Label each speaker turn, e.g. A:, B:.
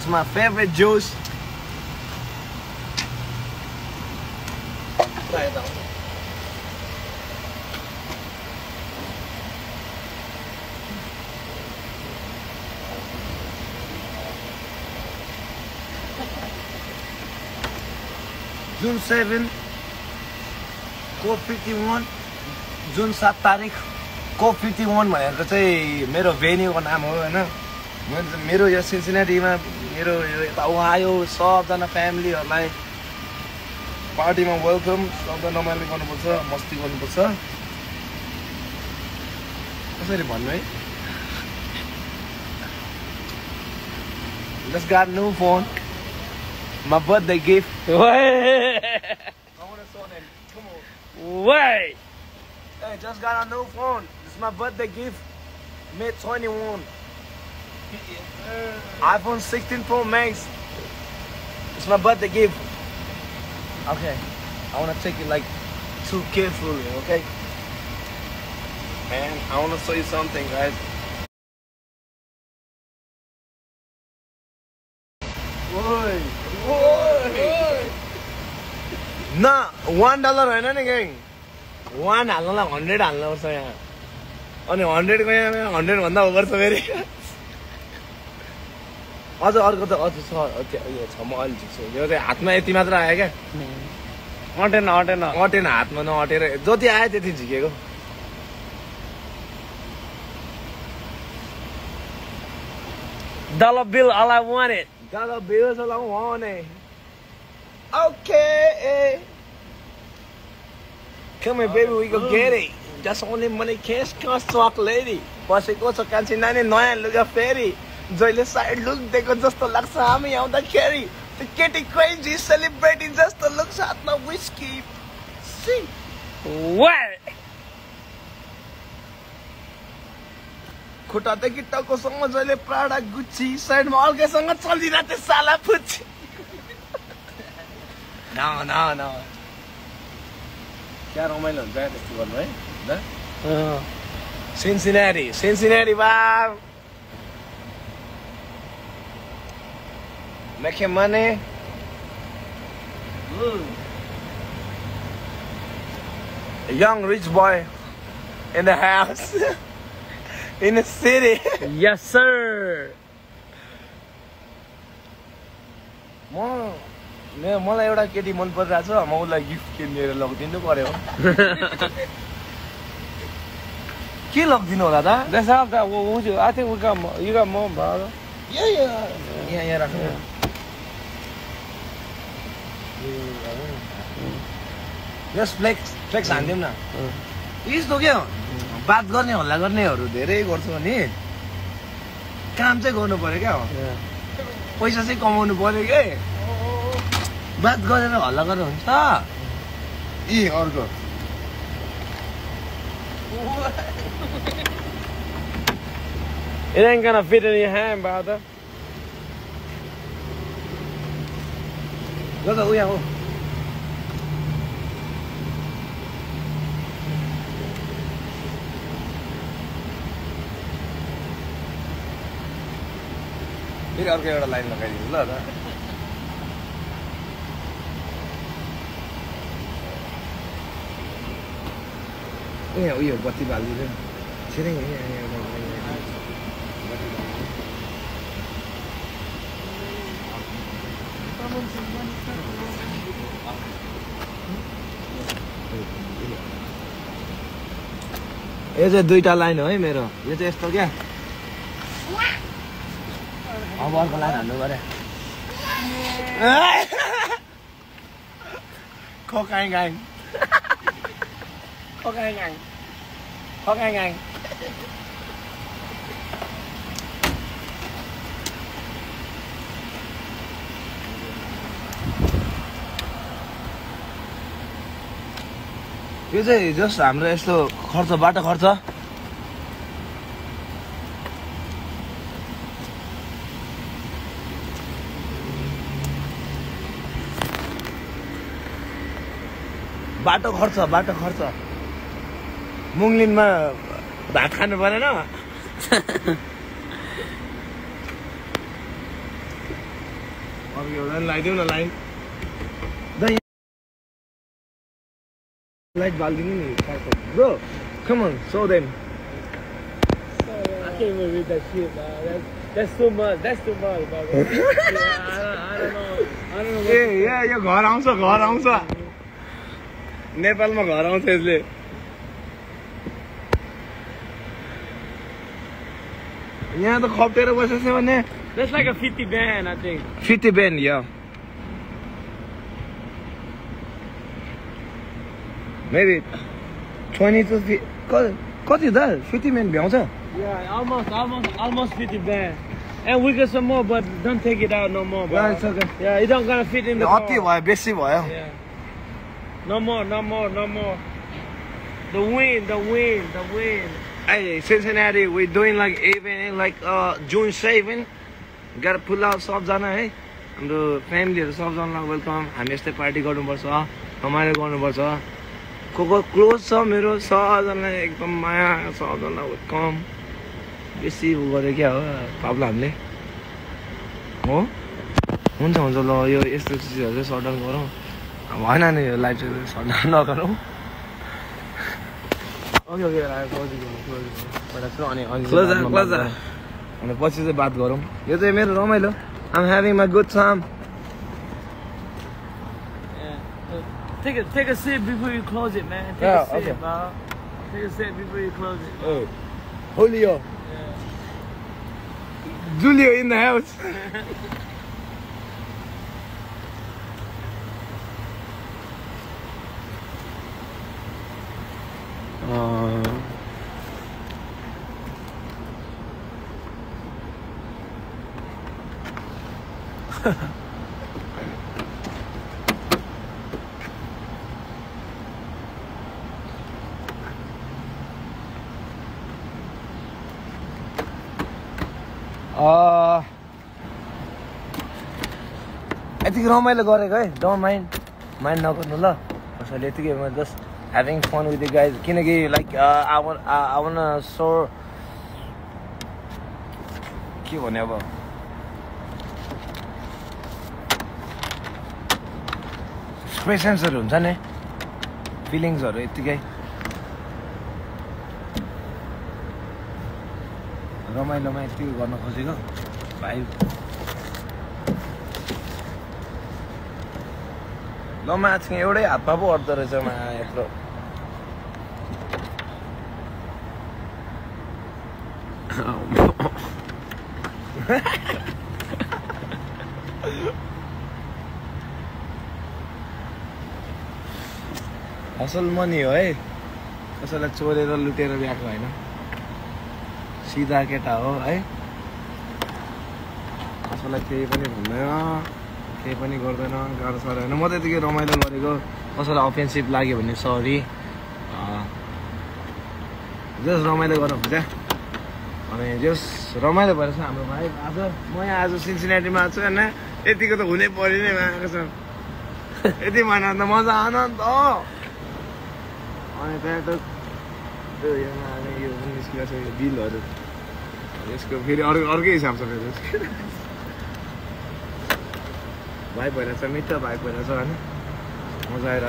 A: It's my favorite juice. June 7, COP51, June 7 तारिक COP51 भनेको चाहिँ मेरो भेन्यूको नाम हो हैन मेरो यो सिन्सिनेटीमा मेरो यो यता ओहायो सबजना फ्यामिलीहरुलाई पार्टीमा वेलकम सबजना रमाइलो गर्नुपर्छ मस्ती गर्नुपर्छ कसरी भन्नु है Just got a new phone. My birthday gift.
B: Wait.
A: I want to show them. Come on.
B: Wait.
A: Hey, just got a new phone. This is my birthday gift. May 21. iPhone 16 Pro Max. It's my birthday gift. Okay. I want to take it like too carefully, okay? Man, I want to show you something, guys. Woi. Nah, $1 हैन नि gang. 1 हाल्नलाई 100 हाल्नुपर्छ यहाँ. अनि 100 को यहाँ 100 भन्दा over छ फेरि. अझ अर्को त अझ छ यो छ म अलि झिक्छु. यो चाहिँ हातमा यति मात्र आयो क्या. अटेन हातमा नअटेर जति आयो त्यति झिकेको.
B: Dollar bill, all I wanted.
A: Dollar bills all I wanted. Okay. Come here, baby, we go get it. Just only money cash cost talk lady. बसेको छ कान्छी नानी नयाँ लुगा फेरि जहिले साइड लुक देको जस्तो लाग्छ हामी आउँदाखेरि त्यो केटी क्रेजी सेलिब्रेटिङ जस्तो लुक्स हातमा विस्की सी
B: What?
A: खुट्टादेखि टाउकोसम्म जहिले प्राडा गुच्ची साइडमा अर्कैसँग चलिरहेको साला पुच्ची न क्या रमाइलो हुन्छ त्यस्तो गर्नु है ल Cincinnati vibe. Making money. A young rich boy in the house. In the city.
B: Yes, sir.
A: मलाई एउटा केटी मन परिरहेछ म उसलाई गिफ्ट किनेर लगिदिनु पर्यो के लगिदिनु होला त
B: Let's have that. I think you got more, brother.
A: यहाँ राख्नु यस फ्लेक्स हान्दिउँ न यस्तो के बात गर्ने हल्ला गर्नेहरू धेरै गर्छ नि काम चाहिँ गर्नु पर्यो क्या पैसा चाहिँ कमाउनु पर्यो के बात गरेर हल्ला गरेर हुन्छ ए अर्को
B: It ain't gonna fit in your hand, brother.
A: ल त उया हो फेरि अर्को एउटा लाइन लगाइदिनु ल त उयो बत्ती बालिदिनु छिरै यो चाहिँ दुईटा लाइन हो है मेरो यो चाहिँ यस्तो क्या अब अर्को लाइन हान्नु पर्यो खोकाङ यो चाहिँ जस्ट हाम्रो यस्तो खर्च बाटो खर्च बाटो खर्च मुङलिनमा भात खानु परेन अर्को एउटा लगाइदेऊ न लाइन लाइट बालिदिनु नि bro come on show them
B: I can't even read that shit, man. That's too much. That's too much, bro. I don't know.
A: ए यो घर आउँछ नेपालमा घर आउँछ यसले यहाँ त खप्टेर बसेछ भने
B: That's like a 50 band, I think.
A: 50 band yeah maybe 20 to 50 कति दा 50 band भ्याउँछ
B: Yeah, almost 50 band. And we got some more, but don't take it out no more, bro.
A: Yeah, it's okay.
B: Yeah, it don't gonna fit in the car.
A: अति भयो बेसी भयो
B: Yeah. No more. The wind.
A: Hey, Cincinnati, we're doing like even like June 7. Gotta pull out सबजना है हाम्रो फ्यामिलीहरु सबजनालाई welcome हामी यस्तै party गर्नुपर्छ रमाइलो गर्नुपर्छ को क्लोज छ मेरो सबजनालाई एकदम माया सबजनालाई वेलकम बेसी गरे क्या हो पाब्ला हामीले हो हुन्छ ल यो यस्तो चिजहरु चाहिँ सर्ट डाउन गरौँ भएन नि यो लाइभ चाहिँ सर्ट डाउन नगरौँ ओके क्लोज अनि पछि चाहिँ बात गरौँ यो चाहिँ मेरो रमाइलो I'm having a good time.
B: Yeah. Take a sip before you close it, man. Take a sip, okay. Bro. Take a sip before you close it.
A: Oh. Julio.
B: Yeah.
A: Julio in the house. यतिकै रमाइलो गरेको है don't mind नगर्नु ल कसैले यतिकै म just having fun with the guys किनकि लाइक आई वान्ट सो के भने अब एक्सप्रेसन्सहरू हुन्छ नि फिलिङ्सहरू यतिकै रमाइलोमा यतिकै गर्न खोजेको भाइ ल माथि एउटै हातमा पो अट्दो रहेछ मा यत्रो असल मनी हो है कसैलाई चोरेर लुटेर ल्याएको होइन सिधा केटा हो है कसैलाई केही पनि भन्दैन केही पनि गर्दैन गाह्रो साह्रो होइन म त यतिकै रमाइलो गरेको कसैलाई अफेन्सिभ लाग्यो भने सरी जस रमाइलो गर्न खोजेँ अनि जस रमाइलो भएर छ हाम्रो भाइ आज म यहाँ आज सिन्सिनेटीमा छु होइन यतिको त हुनै पऱ्यो नै आएको छ यति महिना त मजा आनन्द हो अनि त्यहाँ त त्यो यो निस्किएको छ यो बिलहरू यसको फेरि अर्कै हिसाब छ फेरि भाइ भइरहेछ मिठो भाइ भइरहेछ होइन मजा आएर